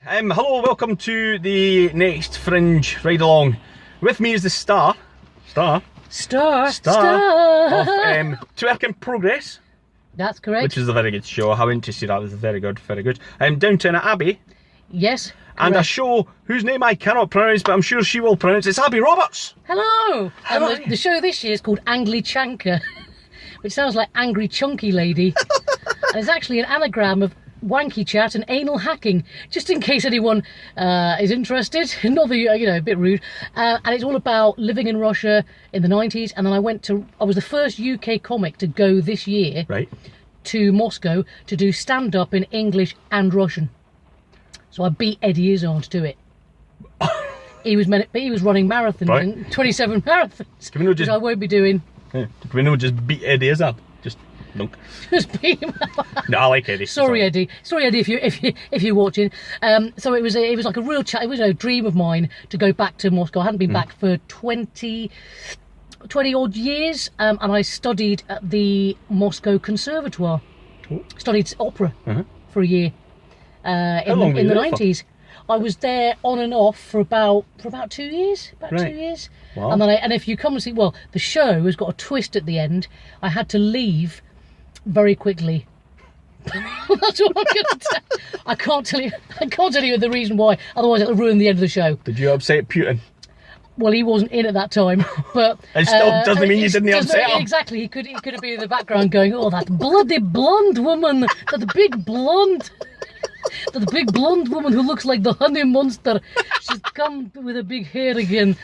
Hello, welcome to the next Fringe Ride-Along. With me is the star of Twerk in Progress. That's correct. Which is a very good show. I went to see that. It was very good, very good. Downtown at Abbey. Yes, correct. And a show whose name I cannot pronounce, but I'm sure she will pronounce. It's Abby Roberts. Hello. Hello. And the show this year is called Anglichanka, which sounds like angry chunky lady. And it's actually an anagram of wanky chat and anal hacking, just in case anyone is interested. Not that a bit rude. And it's all about living in Russia in the 90s. And then I was the first UK comic to go this year to Moscow to do stand-up in English and Russian. So I beat Eddie Izzard to it. He was running marathons, 27 marathons, which I won't be doing. Yeah. Did we know just beat Eddie Izzard? Just dunk. Just beat him. No, I like Eddie. Sorry, Eddie. Sorry, Eddie, if you're watching. So it was like a real chat. It was a dream of mine to go back to Moscow. I hadn't been back for 20 odd years, and I studied at the Moscow Conservatoire. Ooh. Studied opera for a year. In the 90s. I was there on and off for about 2 years. About 2 years. Wow. And if you come and see, well, the show has got a twist at the end. I had to leave very quickly. That's what I'm going to tell. I can't tell you the reason why. Otherwise, it'll ruin the end of the show. Did you upset Putin? Well, he wasn't in at that time, but it still doesn't mean you didn't upset him. Exactly, he could have been in the background going, "Oh, that bloody blonde woman, that big blonde woman who looks like the honey monster. She's come with her big hair again."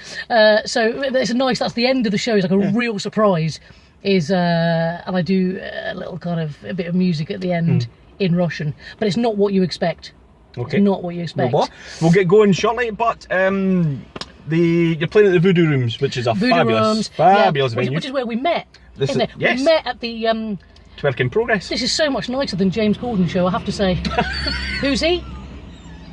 So it's nice. That's the end of the show. It's like a real surprise. And I do a bit of music at the end in Russian, but it's not what you expect. Okay. It's not what you expect. No, we'll get going shortly, but you're playing at the Voodoo Rooms, which is a fabulous venue. Which is where we met. Isn't it? Yes. We met at the Twerk in Progress. This is so much nicer than James Corden's show, I have to say. Who's he?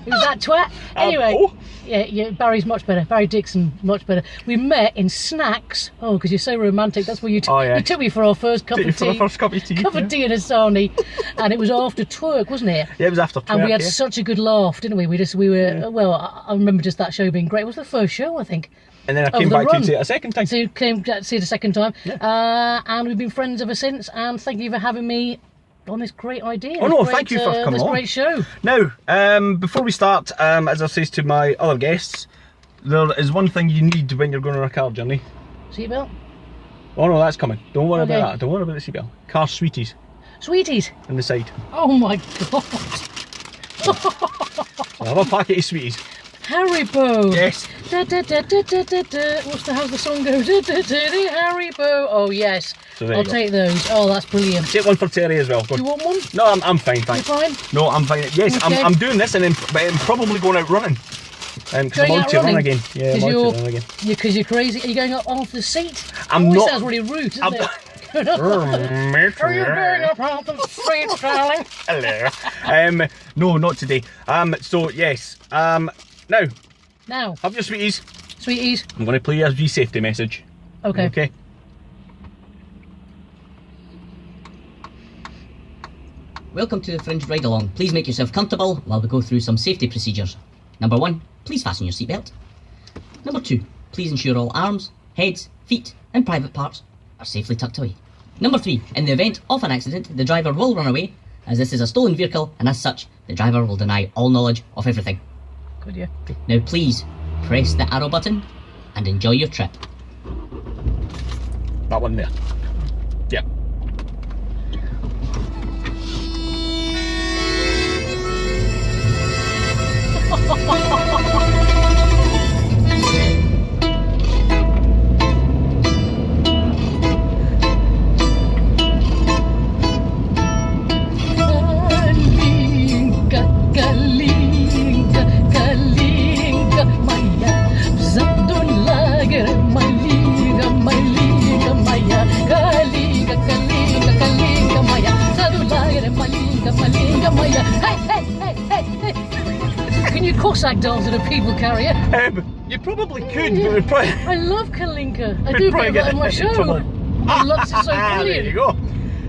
Who's that twat? Anyway, yeah, Barry's much better. Barry Dixon, much better. We met in Snacks. Oh, because you're so romantic. That's where you took me for our first cup of tea. For the first cup of tea. Cup of tea and a sarnie. And it was after Twerk, wasn't it? Yeah, it was after Twerk. And we had such a good laugh, didn't we? I remember just that show being great. It was the first show, I think. And then I came back to see it a second time. So you came to see it a second time. Yeah. And we've been friends ever since. And thank you for having me on this great idea. Oh no, thank you for coming on. This great show. Now, before we start, as I say to my other guests, there is one thing you need when you're going on a car journey. Seatbelt? Oh no, that's coming. Don't worry about that. Don't worry about the seatbelt. Car sweeties. Sweeties? On the side. Oh my god. I have a packet of sweeties. Haribo. Yes. How's the song go? Haribo. Oh yes. So I'll take those. Oh, that's brilliant. Take one for Terry as well. Do you want one? No, I'm fine, thanks. You fine? No, I'm fine. Yes, okay. I'm doing this and then I'm probably going out running. Because I'm out to run again. Yeah, I'm out to run again. Because you're crazy. Are you going up off the seat? I'm not. That sounds really rude, isn't it? Are you going up off the street, darling? Hello. No, not today. So yes. Now. Have your sweeties. Sweeties. I'm going to play you a safety message. Okay. Okay. Welcome to the Fringe Ride-Along. Please make yourself comfortable while we go through some safety procedures. Number 1, please fasten your seatbelt. Number 2, please ensure all arms, heads, feet and private parts are safely tucked away. Number 3, in the event of an accident, the driver will run away, as this is a stolen vehicle and as such, the driver will deny all knowledge of everything. Good, yeah. Now please, press the arrow button and enjoy your trip. That one there. Yep. Can you Cossack dance at a people carrier? You probably could, but we'd probably... I love Kalinka. I do bring that on my show. I love it, so brilliant. There you go.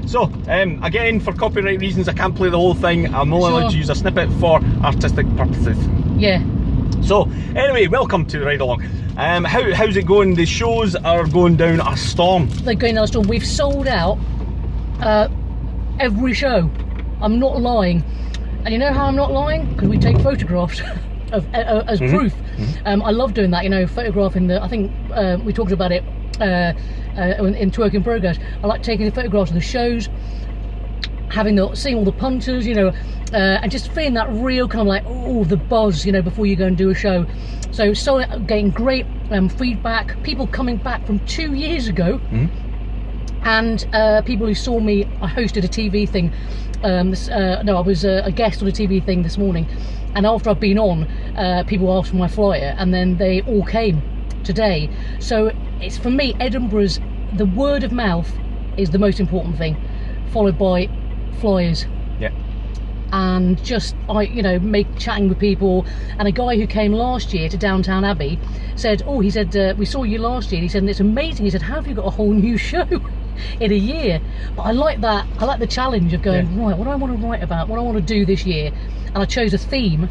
So, again, for copyright reasons, I can't play the whole thing. I'm only allowed to use a snippet for artistic purposes. Yeah. So, anyway, welcome to the Ride Along. How's it going? The shows are going down a storm. They're going down a storm. We've sold out every show. I'm not lying. And you know how I'm not lying? Because we take photographs as proof. I love doing that, you know, photographing I think we talked about it in Twerk in Progress. I like taking the photographs of the shows, seeing all the punters, you know, and just feeling that real kind of like, oh, the buzz, you know, before you go and do a show. So getting great feedback, people coming back from 2 years ago, and people who saw me. I hosted a TV thing. I was a guest on a TV thing this morning, and after I've been on, people asked for my flyer, and then they all came today. So it's, for me, Edinburgh's, the word of mouth is the most important thing, followed by flyers. Yeah. And just chatting with people. And a guy who came last year to Downtown Abbey said, we saw you last year. He said, and it's amazing. He said, how have you got a whole new show in a year? But I like that. I like the challenge of going, right, what do I want to write about? What do I want to do this year? And I chose a theme.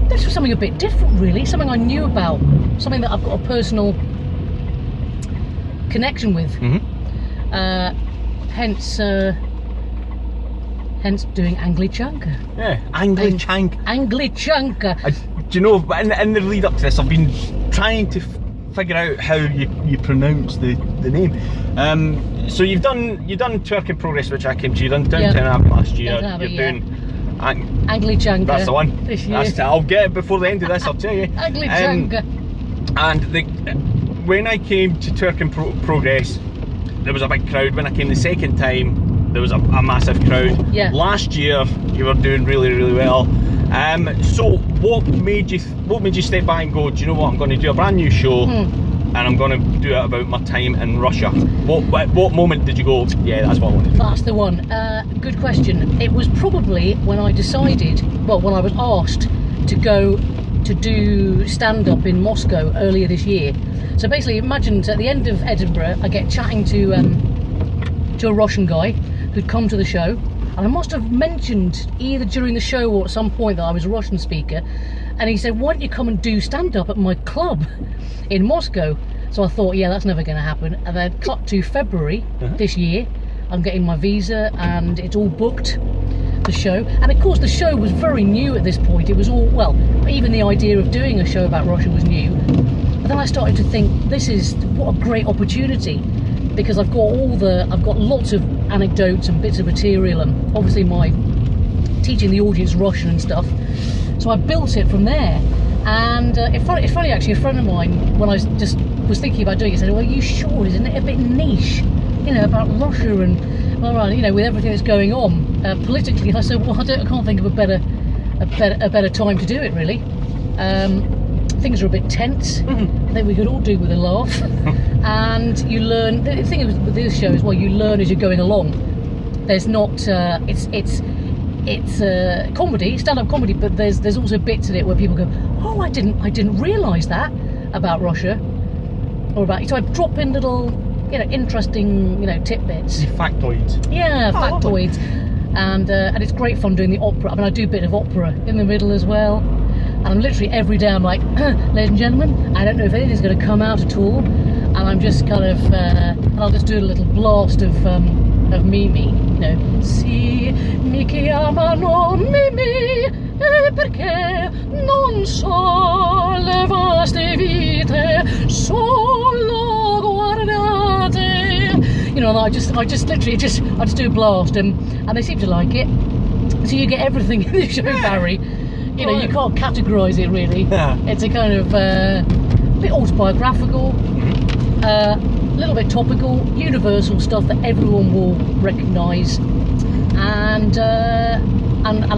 This was something a bit different, really. Something I knew about. Something that I've got a personal connection with. Hence doing Anglichanka. Yeah, Anglichanka. Anglichanka. Do you know, in the lead up to this, I've been trying to figure out how you pronounce the name. So you've done Twerk in Progress, which I came to. You done Downtown Abbey last year. Abbey, You're doing Anglichanka. That's the one. This year. I'll get it before the end of this, I'll tell you. Anglichanka. And when I came to Twerk in Progress, there was a big crowd. When I came the second time, there was a massive crowd. Yeah. Last year, you were doing really, really well. So what made you step back and go, do you know what, I'm going to do a brand new show, and I'm going to do it about my time in Russia? What moment did you go, yeah, that's what I want to do? That's the one. Good question. It was probably when I decided, when I was asked to go to do stand-up in Moscow earlier this year. So basically, imagine at the end of Edinburgh, I get chatting to a Russian guy who'd come to the show, and I must have mentioned either during the show or at some point that I was a Russian speaker, and he said, why don't you come and do stand-up at my club in Moscow? So I thought, yeah, that's never going to happen. And then cut to February this year, I'm getting my visa and it's all booked, the show. And of course the show was very new at this point. It was all, even the idea of doing a show about Russia was new. But then I started to think, what a great opportunity, because I've got lots of anecdotes and bits of material, and obviously my teaching the audience Russian and stuff. So I built it from there. And it's funny actually, a friend of mine, when I was thinking about doing it, said, well, are you sure, isn't it a bit niche, you know, about Russia and, you know, with everything that's going on politically? And I said, well, I can't think of a better time to do it, really. Things are a bit tense. I think we could all do with a laugh. And you learn, the thing is with this show is, you learn as you're going along. There's not, it's comedy, stand-up comedy, but there's also bits in it where people go, oh, I didn't realise that about Russia, or about. So I drop in little, you know, interesting, you know, tidbits. Factoids. Yeah, factoids, and it's great fun doing the opera. I mean, I do a bit of opera in the middle as well, and I'm literally every day I'm like, ladies and gentlemen, I don't know if anything's going to come out at all, and I'm just kind of, and I'll just do a little blast of Mimi, you know, si mi chiamano Mimi, e perché non so le vaste vite solo guardate, you know, and I just literally just do a blast, and they seem to like it. So you get everything in the show, Barry. You know, you can't categorise it really. Yeah. It's a kind of bit autobiographical, a little bit topical, universal stuff that everyone will recognise, and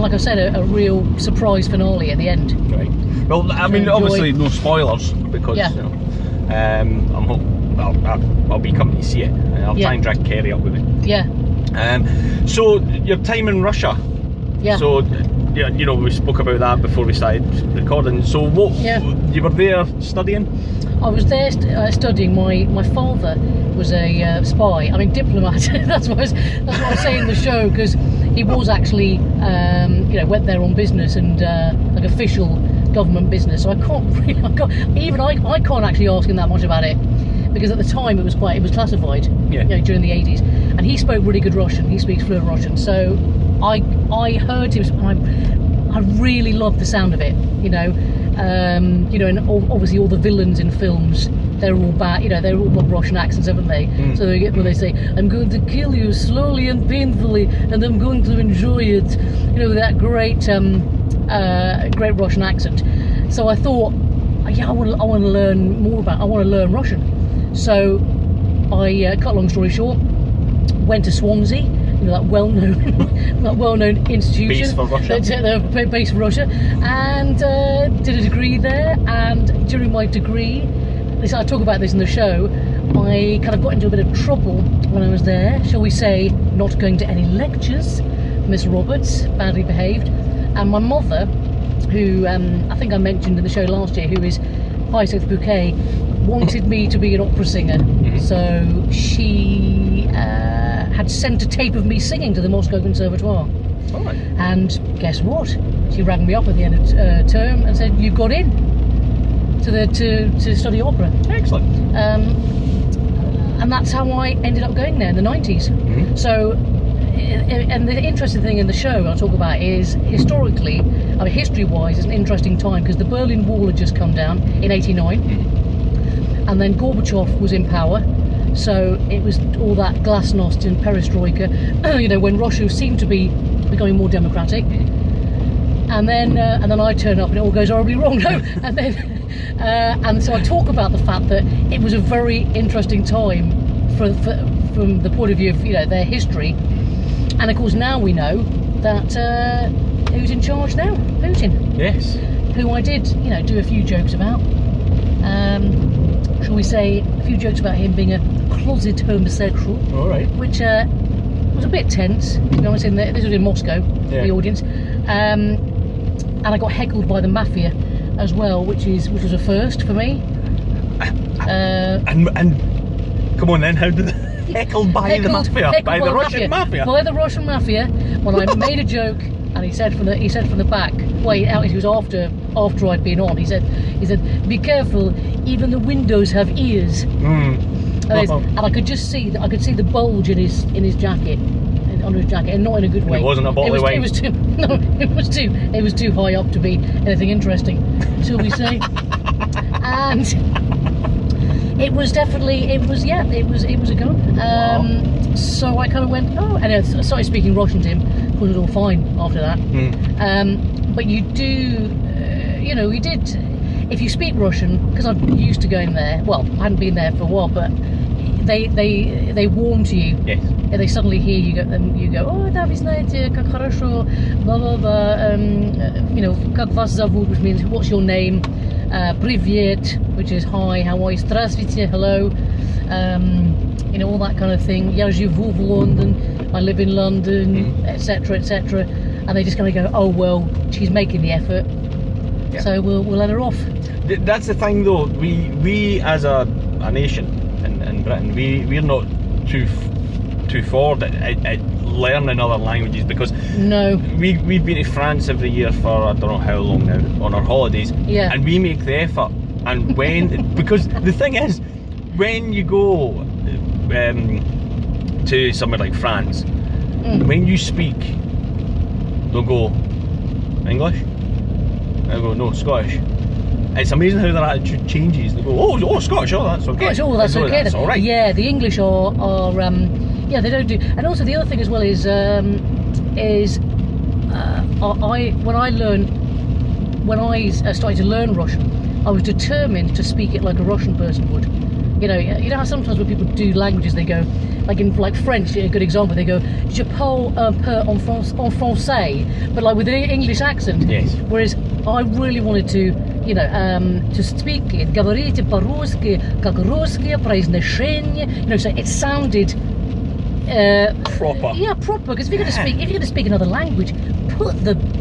like I said, a real surprise finale at the end. Right. Well, I mean, obviously no spoilers, because you know, I'll be coming to see it. I'll try and drag Kerry up with it. Yeah. So your time in Russia. Yeah. So yeah, you know, we spoke about that before we started recording. So what, you were there studying? I was there studying. My father was a spy. I mean, diplomat. that's what I was saying in the show, because he was actually, you know, went there on business and like official government business. So I can't actually ask him that much about it, because at the time it was classified. Yeah. You know, during the 80s, and he spoke really good Russian. He speaks fluent Russian. So I heard him. I really loved the sound of it. You know, and obviously all the villains in films, they're all bad. You know, they're all got Russian accents, haven't they? So when they say, "I'm going to kill you slowly and painfully, and I'm going to enjoy it," you know, that great Russian accent. So I thought, yeah, I want to learn more about. I want to learn Russian. So I, cut a long story short, went to Swansea, you know, that well-known institution, base for Russia, the base for Russia, and did a degree there. And during my degree, I talk about this in the show, I kind of got into a bit of trouble when I was there, shall we say, not going to any lectures. Miss Roberts, badly behaved, and my mother, who I think I mentioned in the show last year, who is High Sixth Bouquet, wanted me to be an opera singer. So she had sent a tape of me singing to the Moscow Conservatoire. All right. And guess what? She rang me up at the end of term and said, "You got in to study opera." Excellent. And that's how I ended up going there in the 90s. So, and the interesting thing in the show I'll talk about is historically, I mean, history-wise, it's an interesting time, because the Berlin Wall had just come down in '89, and then Gorbachev was in power. So it was all that glasnost and perestroika, you know, when Russia seemed to be becoming more democratic. And then I turn up and it all goes horribly wrong. No, and then and so I talk about the fact that it was a very interesting time from the point of view of, you know, their history. And of course now we know that who's in charge now? Putin. Yes. Who I did, you know, do a few jokes about. Shall we say a few jokes about him being a closet homosexual. All right. Which was a bit tense, to be honest. This was in Moscow, the audience, and I got heckled by the mafia as well, which was a first for me. And come on then, how did heckled by the mafia? By the Russian mafia? By the Russian mafia, when I made a joke, and he said from the back. Well, he was after I'd been on. He said, "Be careful, even the windows have ears." And I could just see the bulge in his jacket, under his jacket, and not in a good way. It wasn't a bottle of wine. It was too high up to be anything interesting, shall we say? And it was a gun. So I kind of went, oh, and I started speaking Russian to him. It was all fine after that. But you do, you know, we did. If you speak Russian, because I'm used to going there. Well, I hadn't been there for a while, but they warm to you. Yes. And they suddenly hear you go, and you go, "Oh, да, вы знаете, как хорошо, blah blah blah." You know, как вас зовут, which means what's your name. Привет, which is hi, how are you? Здравствуйте, hello. You know, all that kind of thing. Я живу в London, I live in London, etc., etc. And they just kind of go, "Oh well, she's making the effort, so we'll let her off." That's the thing, though. We as a nation in Britain, we're not too forward at learning other languages, because we've been to France every year for I don't know how long now on our holidays, and we make the effort. And when because the thing is, when you go to somewhere like France, when you speak, they'll go English, they'll go no, Scottish. It's amazing how their attitude changes. They go, oh, Scottish, oh, that's okay. Scottish, oh, that's okay. That's all right. Yeah, the English are they don't do. And also the other thing as well is when I started to learn Russian, I was determined to speak it like a Russian person would. You know how sometimes when people do languages, they go, like French, a good example, they go, "Je parle un peu en français," but like with an English accent. Yes. Whereas I really wanted to, to speak it, говорите по-русски, как русские, произношение. So it sounded proper. Yeah, proper. Because if you're going to speak another language, put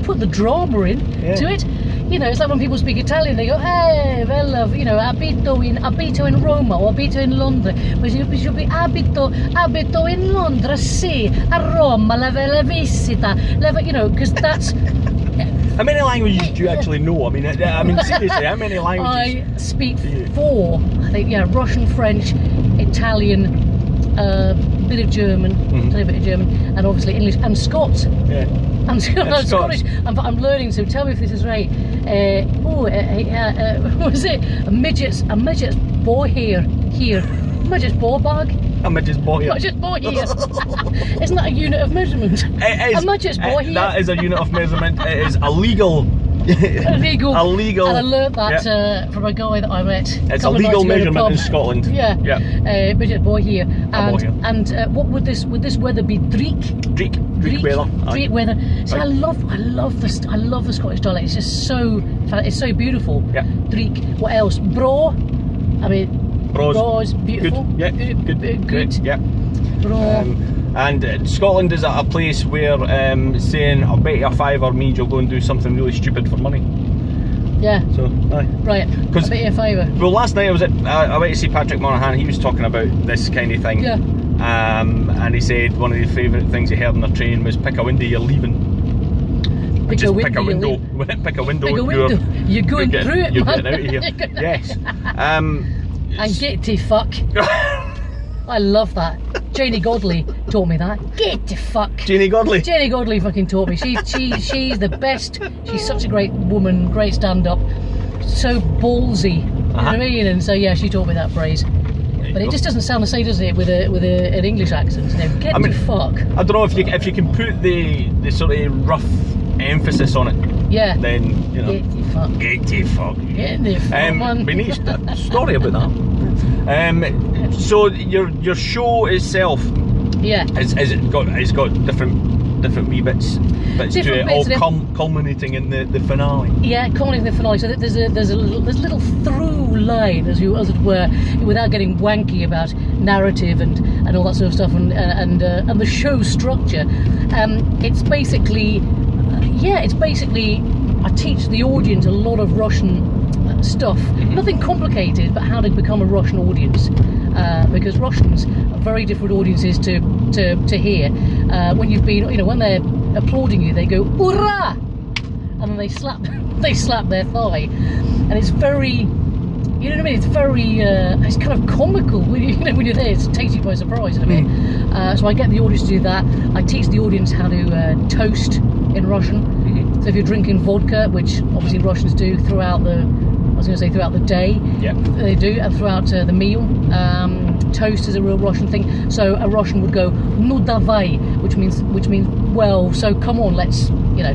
put the drama in to it. You know, it's like when people speak Italian, they go, hey, well, you know, abito in Roma or abito in Londra. But it should be abito in Londra, sì, a Roma, la visita, you know, because that's... How many languages do you actually know? I mean, seriously, how many languages? I speak 4, I think, yeah, Russian, French, Italian, bit of German, tiny bit of German, and obviously English and Scots. Yeah. And Scottish. I'm learning, so tell me if this is right. What was it? A midget's boy here. Midget's ball bag. A midget's boy here. Midget's boy here. Isn't that a unit of measurement? It is. A midget's boy here. That is a unit of measurement. It is illegal. Illegal. Illegal. And I learnt that from a guy that I met. It's a legal measurement in Scotland. Yeah. Midget boy here. And what would this weather be? Dreek weather. Dreek weather. So right. I love the Scottish dialect. It's just so beautiful. Yeah. Dreek. What else? Bro. I mean, Bro is beautiful. Good. Yeah. Good. Great. Yeah. Bro. And Scotland is a place where saying I'll bet you a fiver means you'll go and do something really stupid for money. Yeah. So, aye. Right. I'll bet you a fiver. Well, last night I went to see Patrick Monaghan. He was talking about this kind of thing. Yeah. And he said one of the favourite things he heard on the train was pick a window, you're leaving. Pick a window. Pick a window. You're going through it, you're man. getting out of here. Yes. And get to fuck. I love that. Janie Godley taught me that. Get the fuck. Janie Godley? Janie Godley fucking taught me. She's the best. She's such a great woman, great stand-up. So ballsy. You know what I mean? And so, yeah, she taught me that phrase. But it just doesn't sound the same, does it, with an English accent? You know, get the fuck. I don't know if you can put the sort of rough emphasis on it. Yeah. Then, you know. Get the fuck. Get the fuck. Get the fuck, man. We need a story about that. So your show itself, it's got different wee bits to it, all culminating in the finale. Yeah, culminating in the finale. So there's a little through line, as it were, without getting wanky about narrative and all that sort of stuff and the show structure. It's basically I teach the audience a lot of Russian stuff. Nothing complicated, but how to become a Russian audience. Because Russians are very different audiences to hear. When you've been, when they're applauding you, they go "Ura!" and then they slap their thigh, and it's very, you know what I mean? It's very, it's kind of comical when you're there. It takes you by surprise, you know what I mean? So I get the audience to do that. I teach the audience how to toast in Russian. So if you're drinking vodka, which obviously Russians do throughout the day, they do, and throughout the meal. Toast is a real Russian thing. So a Russian would go "Nu davai," which means well, so come on, let's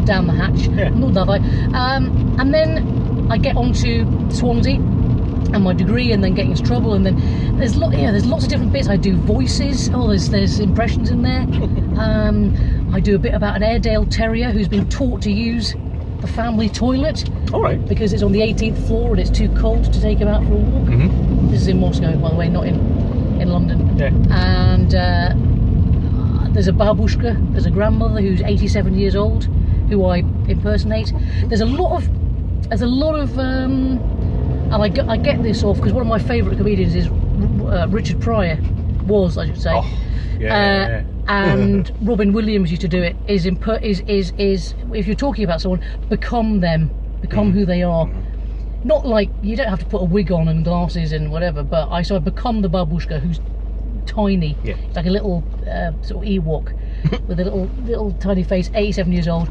down the hatch. "Nu davai," and then I get onto Swansea and my degree, and then getting into trouble, and then there's lots of different bits. I do voices. There's impressions in there. I do a bit about an Airedale Terrier who's been taught to use the family toilet. All right. Because it's on the 18th floor and it's too cold to take him out for a walk. This is in Moscow, by the way, not in London. Yeah. And there's a babushka, there's a grandmother who's 87 years old, who I impersonate. There's a lot of, and I get this off because one of my favourite comedians is Richard Pryor, I should say. Oh, yeah. And Robin Williams used to do it. Is if you're talking about someone, become them, become who they are. Not like you don't have to put a wig on and glasses and whatever, but I become the babushka who's tiny, like a little sort of Ewok with a little tiny face, 87 years old.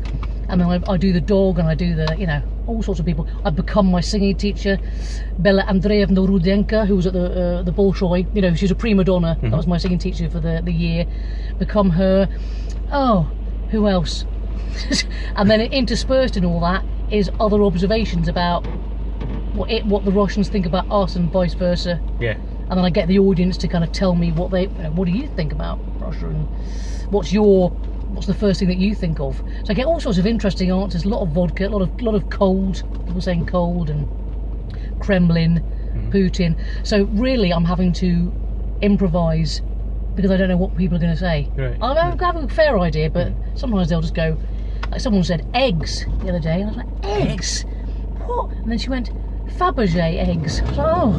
And then I do the dog, and I do the all sorts of people. I become my singing teacher, Bella Andreevna Rudenka, who was at the Bolshoi. She was a prima donna. That was my singing teacher for the year. Become her. Oh, who else? And then interspersed in all that is other observations about what the Russians think about us and vice versa. Yeah. And then I get the audience to kind of tell me what do you think about Russia, and what's the first thing that you think of. So I get all sorts of interesting answers, a lot of vodka, a lot of cold, people saying cold, and Kremlin, Putin. So really I'm having to improvise because I don't know what people are going to say. Right. I have a fair idea, but sometimes they'll just go, like someone said eggs the other day, and I was like, eggs? What? And then she went, Fabergé eggs. I was like, oh.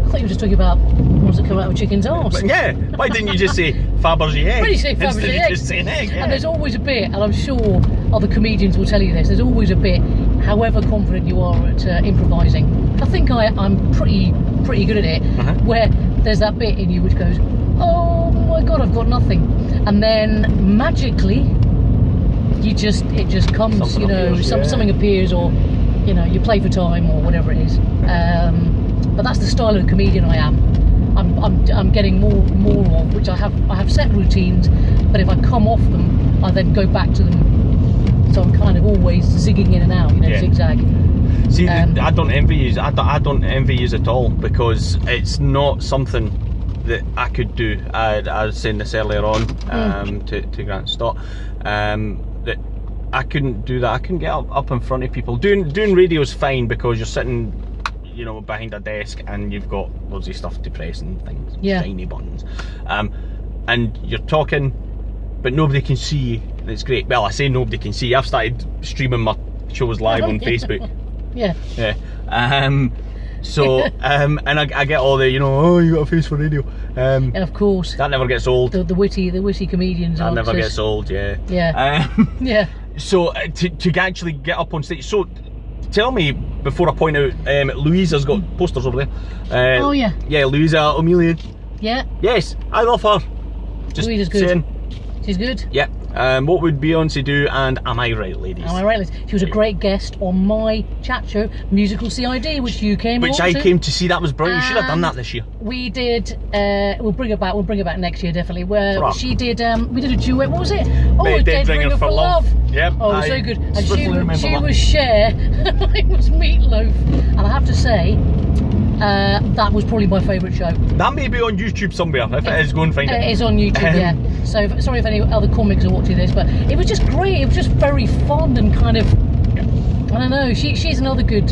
I thought you were just talking about ones that come out of a chicken's arse. But yeah, why didn't you just say Fabergé egg? Why did you say Fabergé Instead egg? of just saying egg, yeah. And there's always a bit, and I'm sure other comedians will tell you this, there's always a bit, however confident you are at improvising. I think I'm pretty good at it, where there's that bit in you which goes, oh my god, I've got nothing. And then magically, it just comes, something you know, appears, something appears, or, you know, you play for time or whatever it is. But that's the style of comedian I am. I'm getting more of, which I have set routines, but if I come off them, I then go back to them. So I'm kind of always zigging in and out, you know, zigzag. See, I don't envy you. I don't envy you at all, because it's not something that I could do. I was saying this earlier on to Grant Stott, that I couldn't do that. I couldn't get up in front of people. Doing radio's fine because you're sitting, you know, behind a desk and you've got loads of stuff to press and things, shiny buttons, and you're talking, but nobody can see you. It's great. Well, I say nobody can see. I've started streaming my shows live on Facebook. Yeah. So, and I get all the, you know, oh, you got a face for radio. And of course, that never gets old. The witty comedians. That never gets old. Yeah. Yeah. So to actually get up on stage. So tell me, before I point out, Louisa's got posters over there. Oh yeah. Yeah, Louisa O'Mealian. Yeah. Yes, I love her. Just Louisa's good. saying. She's good. Yeah. What would Beyonce do? And Am I Right, Ladies? Am I Right, Ladies? She was a great guest on my chat show, Musical CID, which you came. Which I came to see. That was brilliant. You should have done that this year. We did. We'll bring it back. We'll bring it back next year, definitely. Where she did. We did a duet. What was it? Oh, Dead Ringer for Love. Yep. Oh, so good. And she was Cher. It was Meatloaf. And I have to say, that was probably my favourite show. That may be on YouTube somewhere. If it is, go and find it. It is on YouTube, yeah. So sorry if any other comics are watching this, but it was just great. It was just very fun and kind of, I don't know. She's another good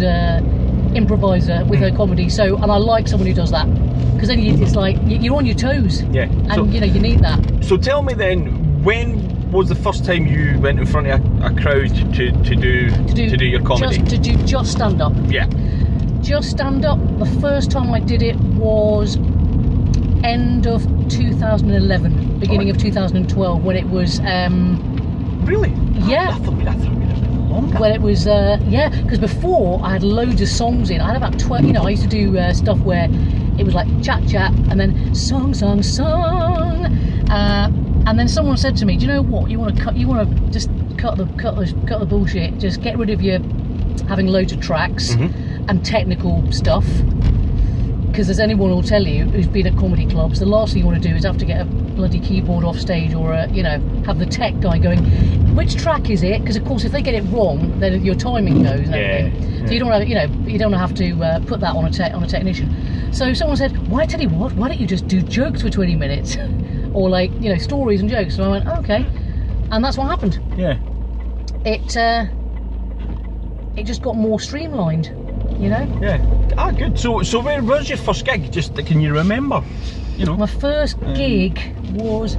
improviser with her comedy. So, and I like someone who does that, because then it's like you're on your toes. Yeah. And so, you know, you need that. So tell me then, when was the first time you went in front of a crowd to do your comedy? Just stand up. Yeah. Just stand up. The first time I did it was end of 2011, beginning of 2012, when it was. Really? Yeah. I thought we'd have been longer. When it was, because before I had loads of songs in. I had about 12. You know, I used to do stuff where it was like chat, and then song, and then someone said to me, "Do you know what? You want to just cut the bullshit. Just get rid of your having loads of tracks." And technical stuff, because as anyone will tell you who's been at comedy clubs, the last thing you want to do is have to get a bloody keyboard off stage, or have the tech guy going, which track is it? Because of course if they get it wrong, then your timing goes and everything. So you don't have to put that on a technician. So someone said, why don't you just do jokes for 20 minutes or stories and jokes? So I went, okay, and that's what happened. It just got more streamlined. You know? Yeah. Good. So where was your first gig? Just can you remember? You know. My first gig was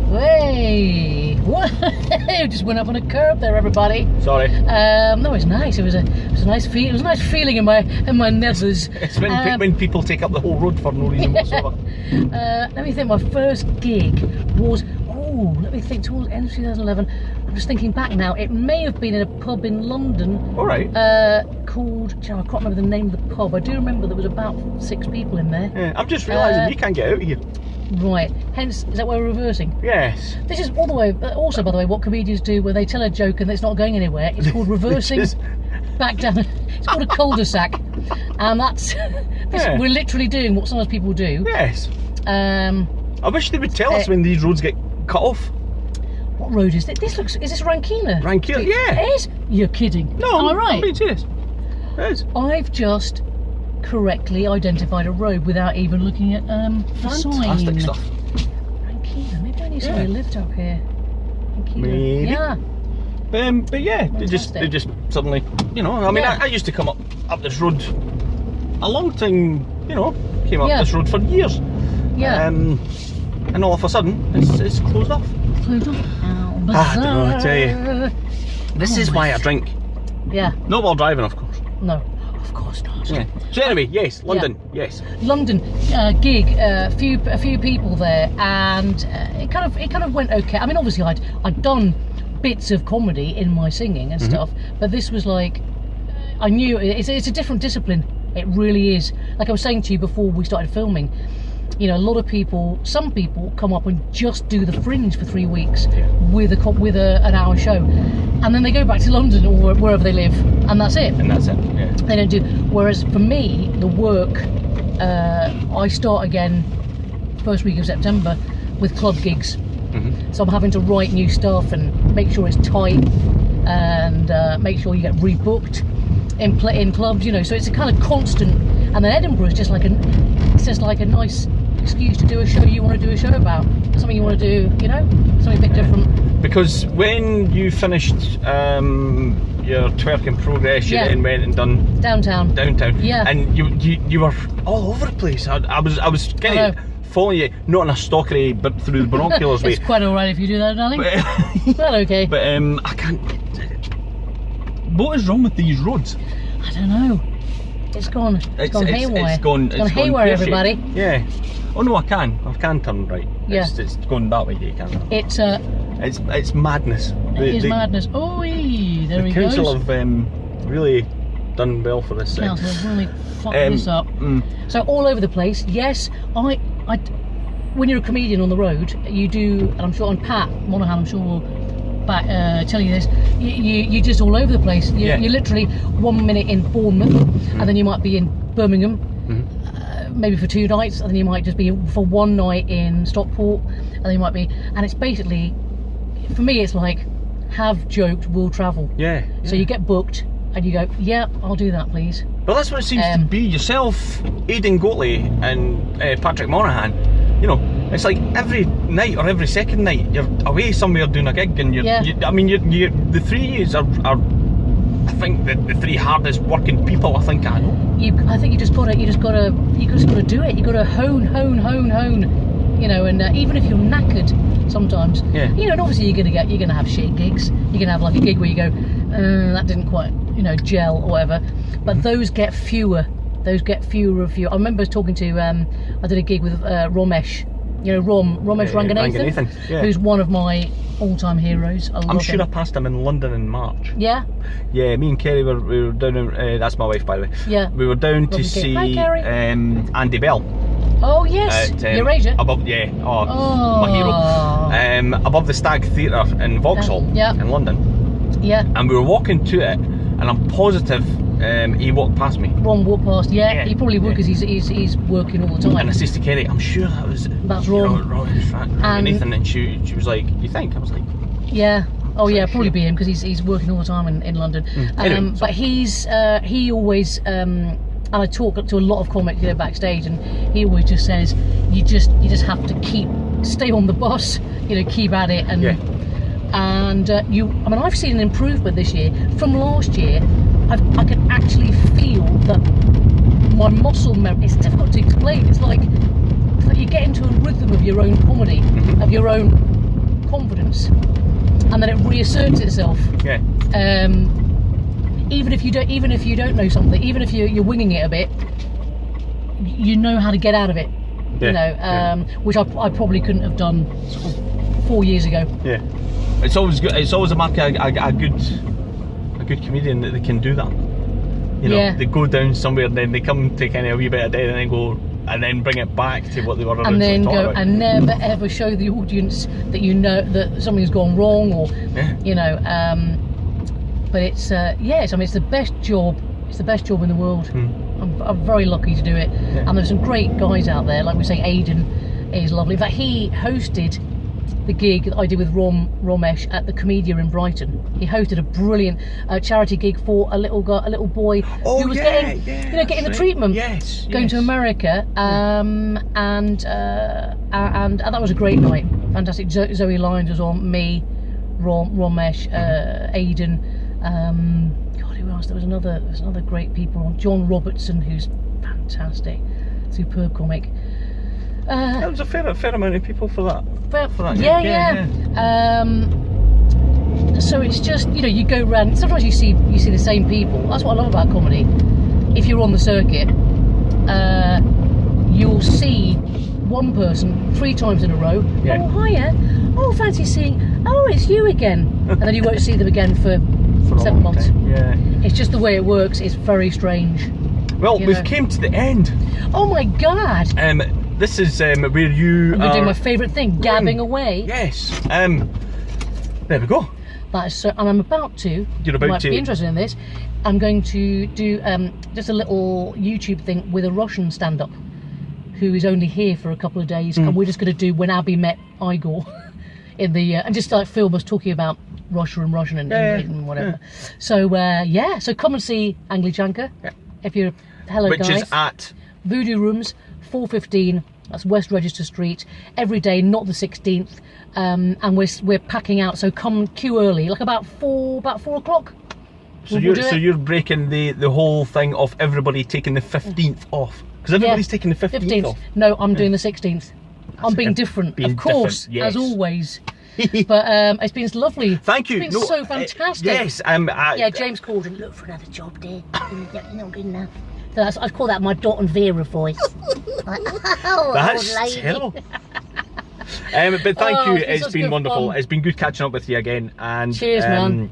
just went up on a curb there, everybody. Sorry. No, it's nice. It was a nice feel. It was a nice feeling in my nethers. It's when people take up the whole road for no reason whatsoever. Let me think. My first gig was. Let me think. Towards end of 2011. I'm just thinking back now. It may have been in a pub in London. All right. Called. I can't remember the name of the pub. I do remember there was about 6 people in there. Yeah, I'm just realising you can't get out of here. Right. Hence, is that why we're reversing? Yes. This is all the way. Also, by the way, what comedians do when they tell a joke and it's not going anywhere, it's called reversing back down. It's called a cul-de-sac, and that's. We're literally doing what sometimes people do. Yes. I wish they would tell us when these roads get cut off. What road is this? Is this Rankina? Rankina, yeah. It is? You're kidding. No, am I right? I'm being serious. It is. I've just correctly identified a road without even looking at the sign. Fantastic stuff. Rankina. Maybe I knew somebody who lived up here. Rankina. Maybe. Yeah. But yeah, they just suddenly, I mean, I used to come up this road a long time, came up this road for years. Yeah. And all of a sudden, it's closed off. Closed off. I don't know, I tell you. This is why I drink. Yeah. Not while driving, of course. No, of course not. Yeah. So anyway, yes, London, yes. London gig, a few people there, and it kind of went okay. I mean, obviously I'd done bits of comedy in my singing and stuff, but this was like, I knew it's a different discipline. It really is. Like I was saying to you before we started filming, you know, a lot of people, some people come up and just do the Fringe for 3 weeks with an hour show, and then they go back to London or wherever they live, and that's it. And that's it. Yeah. They don't do. Whereas for me, the work, I start again first week of September with club gigs. So I'm having to write new stuff and make sure it's tight, and make sure you get rebooked in clubs. You know, so it's a kind of constant. And then Edinburgh is just like a nice excuse to do a show you want to do a show about, something you want to do, you know, something a bit different. Because when you finished your twerking progress, you then went and done downtown. Yeah. And you were all over the place. I was kind of following you, not in a stalkery but through the binoculars way. It's quite alright if you do that, darling. Well, okay. But I can't. What is wrong with these roads? I don't know. It's gone haywire. It's gone haywire, everybody. Yeah. Oh no, I can turn right. Yeah. It's going that way. You can. It's madness. It is madness. Oh, there he goes. The council have really done well for this. Council have really fucked this up. So all over the place. Yes, I. When you're a comedian on the road, you do, and I'm sure, and Pat Monahan, I'm sure will tell you this. You're just all over the place. You're literally 1 minute in Bournemouth, and then you might be in Birmingham, maybe for 2 nights, and then you might just be for 1 night in Stockport, and then you might be. And it's basically, for me, it's like, have joked, will travel. Yeah. So you get booked, and you go, yeah, I'll do that, please. Well, that's what it seems to be. Yourself, Aidan Goatley, and Patrick Monahan. You know, it's like every night or every second night you're away somewhere doing a gig, and the three of you are I think the 3 hardest working people I think I know. I think you just gotta do it. You gotta hone. You know, and even if you're knackered sometimes, you know, and obviously you're gonna have shit gigs. You're gonna have like a gig where you go, that didn't quite, you know, gel or whatever. But those get fewer. Those get fewer and fewer. I remember talking to, I did a gig with Romesh, you know, Romesh Ranganathan, who's one of my all-time heroes. I'm sure I passed him in London in March. Yeah? Yeah, me and Kerry we were down, that's my wife by the way. Yeah. We were down to see Andy Bell. Oh yes, Eurasia. Above, my hero. Above the Stag Theatre in Vauxhall in London. Yeah. And we were walking to it, and I'm positive he walked past me. Ron walked past, he probably would, because he's working all the time. And I said to Kerry, I'm sure that's Ron. And Nathan, and she was like, you think? I was like, yeah. Oh yeah, probably be him, because he's working all the time in London. Anyway, but he always and I talk to a lot of comics, you know, backstage, and he always just says, you just have to stay on the bus, you know, keep at it, and and I mean, I've seen an improvement this year from last year. I can actually feel that my muscle memory, it's difficult to explain, it's like you get into a rhythm of your own comedy, of your own confidence, and then it reasserts itself. Yeah. Even if you don't know something, even if you're winging it a bit, you know how to get out of it. You know, which I probably couldn't have done sort of 4 years ago. Yeah. It's always good. It's always a mark of a good comedian that they can do that. You know, they go down somewhere and then they come to kind of a wee bit of dead and then go and then bring it back to what they were originally and then talking go about. And never ever show the audience that you know that something's gone wrong, or you know. But it's I mean, it's the best job. It's the best job in the world. I'm very lucky to do it. And there's some great guys out there. Like we say, Aidan is lovely. In fact, he hosted the gig that I did with Romesh at the Comedia in Brighton. He hosted a brilliant charity gig for a little boy who was getting the treatment, going to America, and that was a great night. Fantastic. Zoe Lyons was on, me, Romesh, Aidan. God, who else? There's another great people on. John Robertson, who's fantastic, superb comic. There was a fair amount of people for that. Yeah. So it's just, you know, you go round. Sometimes you see the same people. That's what I love about comedy. If you're on the circuit, you'll see one person 3 times in a row. Yeah. Oh, hiya. Oh, fancy seeing. Oh, it's you again. And then you won't see them again for 7 months. Yeah. It's just the way it works. It's very strange. Well, we've came to the end. Oh my God. This is where you We're doing my favourite thing, gabbing away. Yes. There we go. That is so, and I'm about to. You're about might to be interested in this. I'm going to do just a little YouTube thing with a Russian stand-up, who is only here for a couple of days, and we're just going to do when Abby met Igor in the and just like film us talking about Russia and Russian and whatever. Yeah. So so come and see Anglichanka if you're Which guys. is at Voodoo Rooms, 4:15. That's West Register Street. Every day, not the 16th. And we're packing out, so come queue early, like about 4 o'clock. So you're breaking the whole thing of everybody taking the 15th off, because everybody's taking the 15th off. No, I'm doing the 16th. I'm being different, of course, as always. But it's been lovely. Thank you. It's been so fantastic. Yes. Yeah, James called and look for another job, dear. You're not good enough. So I'd call that my Dot and Vera voice. Like, oh, that's terrible. But thank you. It's been wonderful. Fun. It's been good catching up with you again. And cheers, man.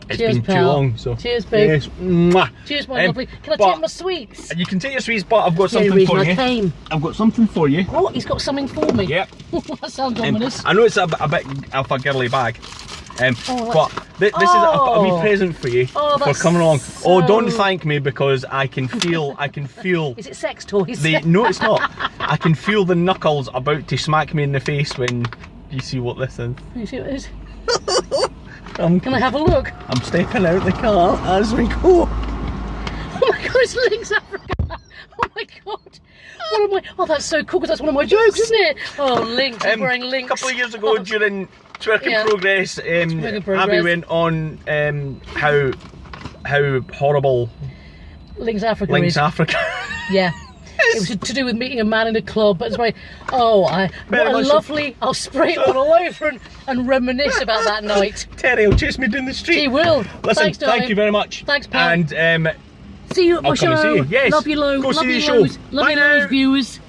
It's cheers, been pal. too long. So cheers, babe. Yes. Mwah. Cheers, my lovely. Can I take my sweets? You can take your sweets, but I've got something for you. I've got something for you. Oh, he's got something for me. Yep. That sounds ominous. I know it's a bit of a girly bag. But this is a wee present for you for coming along. Oh, don't thank me, because I can feel. Is it sex toys? No, it's not. I can feel the knuckles about to smack me in the face when you see what this is. You see what it is? Can I have a look? I'm stepping out the car as we go. Oh my God, it's Links Africa. Oh my God. What am I? Oh, that's so cool, because that's one of my jokes, isn't it? Oh, Links. I'm wearing Links. A couple of years ago during Twerking Progress, Abby went on how horrible Links Africa is. Yeah. It was to do with meeting a man in a club, but it's very, what a lovely, I'll spray it all over and reminisce about that night. Terry will chase me down the street. He will. Listen, thanks, thank you very much. Thanks, pal. And see you at my show. See you. Yes. Love you loads. Go Love see you the show. loads. Love Bye you now. loads, viewers.